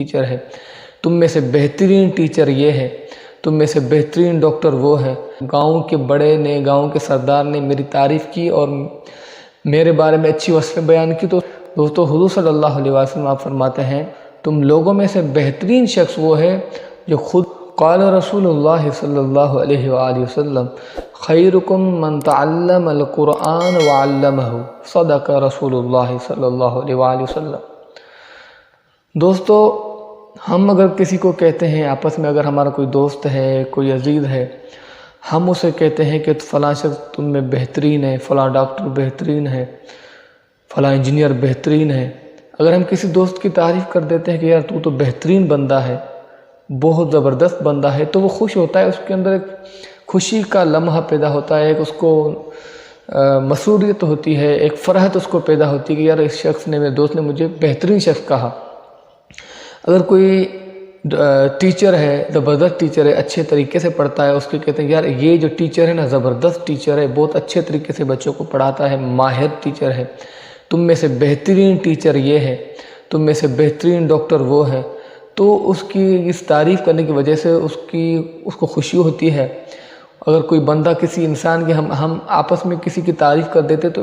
Teacher ہے، تم میں سے بہترین ٹیچر یہ ہے، تم میں سے بہترین ڈاکٹر وہ ہے۔ گاؤں کے بڑے نے، گاؤں کے سردار نے میری تعریف کی اور میرے بارے میں اچھی وصفیں بیان کی۔ تو دوستو حضور صلی اللہ علیہ وسلم آپ فرماتے ہیں تم لوگوں میں سے بہترین شخص وہ ہے جو خود قال رسول اللہ صلی اللہ علیہ وآلہ وسلم خیرکم من تعلم القرآن وعلمہ، صدق رسول اللہ صلی اللہ علیہ وآلہ وسلم۔ دوستو ہم اگر کسی کو کہتے ہیں، آپس میں اگر ہمارا کوئی دوست ہے، کوئی عزیز ہے، ہم اسے کہتے ہیں کہ فلاں شخص تم میں بہترین ہے، فلاں ڈاکٹر بہترین ہے، فلاں انجینئر بہترین ہے، اگر ہم کسی دوست کی تعریف کر دیتے ہیں کہ یار تو بہترین بندہ ہے، بہت زبردست بندہ ہے، تو وہ خوش ہوتا ہے، اس کے اندر ایک خوشی کا لمحہ پیدا ہوتا ہے، ایک اس کو مسروریت ہوتی ہے، ایک فرحت اس کو پیدا ہوتی ہے کہ یار اس شخص نے، میرے دوست نے مجھے بہترین شخص کہا۔ اگر کوئی ٹیچر ہے، زبردست ٹیچر ہے، اچھے طریقے سے پڑھتا ہے، اس کے کہتے ہیں یار یہ جو ٹیچر ہے نا زبردست ٹیچر ہے، بہت اچھے طریقے سے بچوں کو پڑھاتا ہے، ماہر ٹیچر ہے، تم میں سے بہترین ٹیچر یہ ہے، تم میں سے بہترین ڈاکٹر وہ ہے، تو اس کی اس تعریف کرنے کی وجہ سے اس کو خوشی ہوتی ہے۔ اگر کوئی بندہ کسی انسان کی ہم آپس میں کسی کی تعریف کر دیتے تو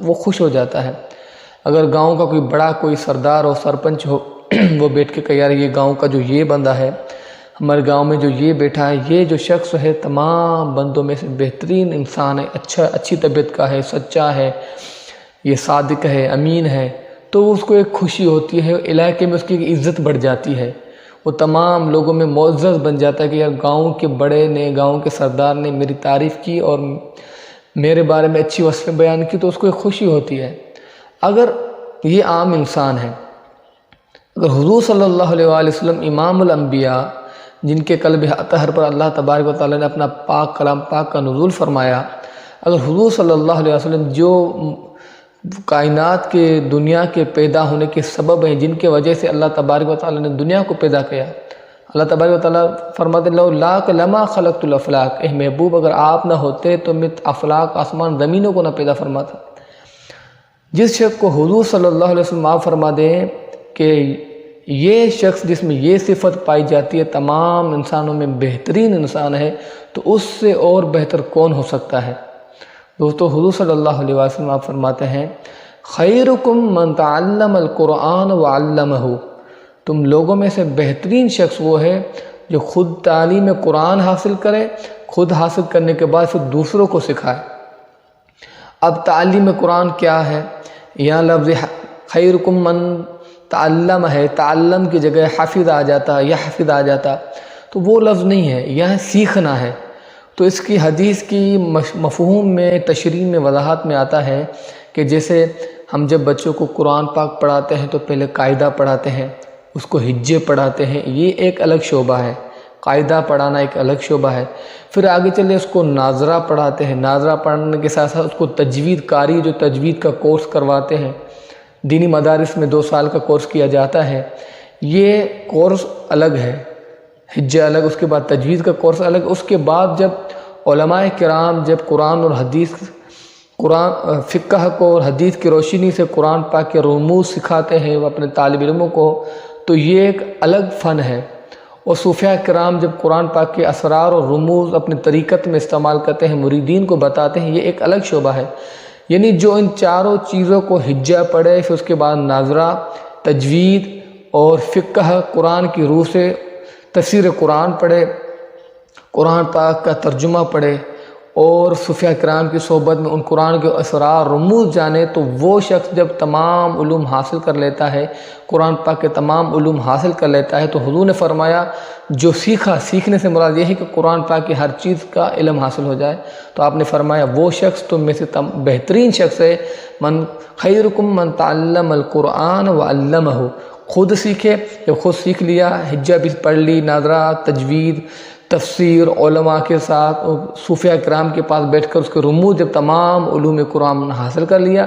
وہ خوش ہو جاتا ہے۔ اگر گاؤں کا کوئی بڑا کوئی سردار ہو، سرپنچ ہو، وہ بیٹھ کے کہ یار یہ گاؤں کا جو یہ بندہ ہے، ہمارے گاؤں میں جو یہ بیٹھا ہے، یہ جو شخص ہے تمام بندوں میں سے بہترین انسان ہے، اچھی طبیعت کا ہے، سچا ہے، یہ صادق ہے، امین ہے، تو اس کو ایک خوشی ہوتی ہے، علاقے میں اس کی عزت بڑھ جاتی ہے، وہ تمام لوگوں میں معزز بن جاتا ہے کہ یار گاؤں کے بڑے نے، گاؤں کے سردار نے میری تعریف کی اور میرے بارے میں اچھی وصفیں بیان کی، تو اس کو ایک خوشی ہوتی ہے۔ اگر یہ عام انسان ہے، اگر حضور صلی اللہ علیہ وآلہ وسلم امام الانبیاء، جن کے قلب اطہر پر اللہ تبارک و تعالیٰ نے اپنا پاک کلام پاک کا نزول فرمایا، اگر حضور صلی اللہ علیہ وسلم جو کائنات کے، دنیا کے پیدا ہونے کے سبب ہیں، جن کے وجہ سے اللہ تبارک و تعالیٰ نے دنیا کو پیدا کیا، اللہ تبارک و تعالیٰ فرماتے لولاک لما خلقت الافلاک، اے محبوب اگر آپ نہ ہوتے تو میں افلاک، آسمان زمینوں کو نہ پیدا فرماتا۔ جس شخص کو حضور صلی اللہ علیہ وسلم آپ فرما دیں کہ یہ شخص جس میں یہ صفت پائی جاتی ہے تمام انسانوں میں بہترین انسان ہے، تو اس سے اور بہتر کون ہو سکتا ہے؟ دوستو حضور صلی اللہ علیہ وسلم آپ فرماتے ہیں خیرکم من تعلم القرآن وعلمہ، تم لوگوں میں سے بہترین شخص وہ ہے جو خود تعلیم قرآن حاصل کرے، خود حاصل کرنے کے بعد پھر دوسروں کو سکھائے۔ اب تعلیم قرآن کیا ہے؟ یہاں لفظ خیرکم من تعلم ہے، تعلم کی جگہ حفظ آ جاتا، یحفظ آ جاتا، تو وہ لفظ نہیں ہے، یہاں سیکھنا ہے۔ تو اس کی حدیث کی مفہوم میں، تشریح میں، وضاحت میں آتا ہے کہ جیسے ہم جب بچوں کو قرآن پاک پڑھاتے ہیں تو پہلے قاعدہ پڑھاتے ہیں، اس کو ہجے پڑھاتے ہیں، یہ ایک الگ شعبہ ہے، قاعدہ پڑھانا ایک الگ شعبہ ہے۔ پھر آگے چلے اس کو ناظرہ پڑھاتے ہیں، ناظرہ پڑھنے کے ساتھ ساتھ اس کو تجوید کاری، جو تجوید کا کورس کرواتے ہیں، دینی مدارس میں 2 سال کا کورس کیا جاتا ہے، یہ کورس الگ ہے، حجہ الگ، اس کے بعد تجوید کا کورس الگ۔ اس کے بعد جب علماء کرام جب قرآن اور حدیث، فقہ کو اور حدیث کی روشنی سے قرآن پاک کے رموز سکھاتے ہیں وہ اپنے طالب علموں کو، تو یہ ایک الگ فن ہے۔ اور صوفیاء کرام جب قرآن پاک کے اسرار اور رموز اپنے طریقت میں استعمال کرتے ہیں، مریدین کو بتاتے ہیں، یہ ایک الگ شعبہ ہے۔ یعنی جو ان چاروں چیزوں کو حجہ پڑھے، پھر اس کے بعد ناظرہ، تجوید اور فقہ، قرآن کی روح سے تفسیر قرآن پڑھے، قرآن پاک کا ترجمہ پڑھے اور صوفیاء کرام کی صحبت میں ان قرآن کے اسرار رموز جانے، تو وہ شخص جب تمام علوم حاصل کر لیتا ہے، قرآن پاک کے تمام علوم حاصل کر لیتا ہے، تو حضور نے فرمایا جو سیکھا، سیکھنے سے مراد یہ ہے کہ قرآن پاک کی ہر چیز کا علم حاصل ہو جائے، تو آپ نے فرمایا وہ شخص تم میں سے بہترین شخص ہے، من خیرکم من تعلم القرآن وعلمہ، خود سیکھے، جب خود سیکھ لیا، حجہ بھی پڑھ لی، ناظرہ، تجوید، تفسیر، علماء کے ساتھ صوفیاء کرام کے پاس بیٹھ کر اس کے رموز جب تمام علوم قرآن حاصل کر لیا،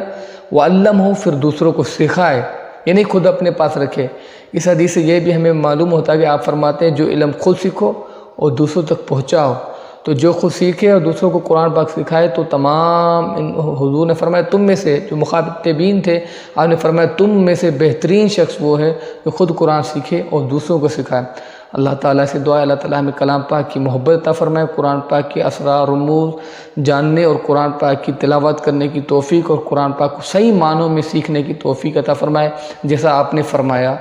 وعلمہ، پھر دوسروں کو سکھائے، یعنی خود اپنے پاس رکھے۔ اس حدیث سے یہ بھی ہمیں معلوم ہوتا ہے کہ آپ فرماتے ہیں جو علم خود سیکھو اور دوسروں تک پہنچاؤ۔ تو جو خود سیکھے اور دوسروں کو قرآن پاک سکھائے تو تمام حضور نے فرمایا تم میں سے جو مخاطبین تھے آپ نے فرمایا تم میں سے بہترین شخص وہ ہے جو خود قرآن سیکھے اور دوسروں کو سکھائے۔ اللہ تعالیٰ سے دعا ہے اللہ تعالیٰ ہمیں کلام پاک کی محبت عطا فرمائے، قرآن پاک کے اسرار رموز جاننے اور قرآن پاک کی تلاوت کرنے کی توفیق اور قرآن پاک کو صحیح معنوں میں سیکھنے کی توفیق عطا فرمائے جیسا آپ نے فرمایا۔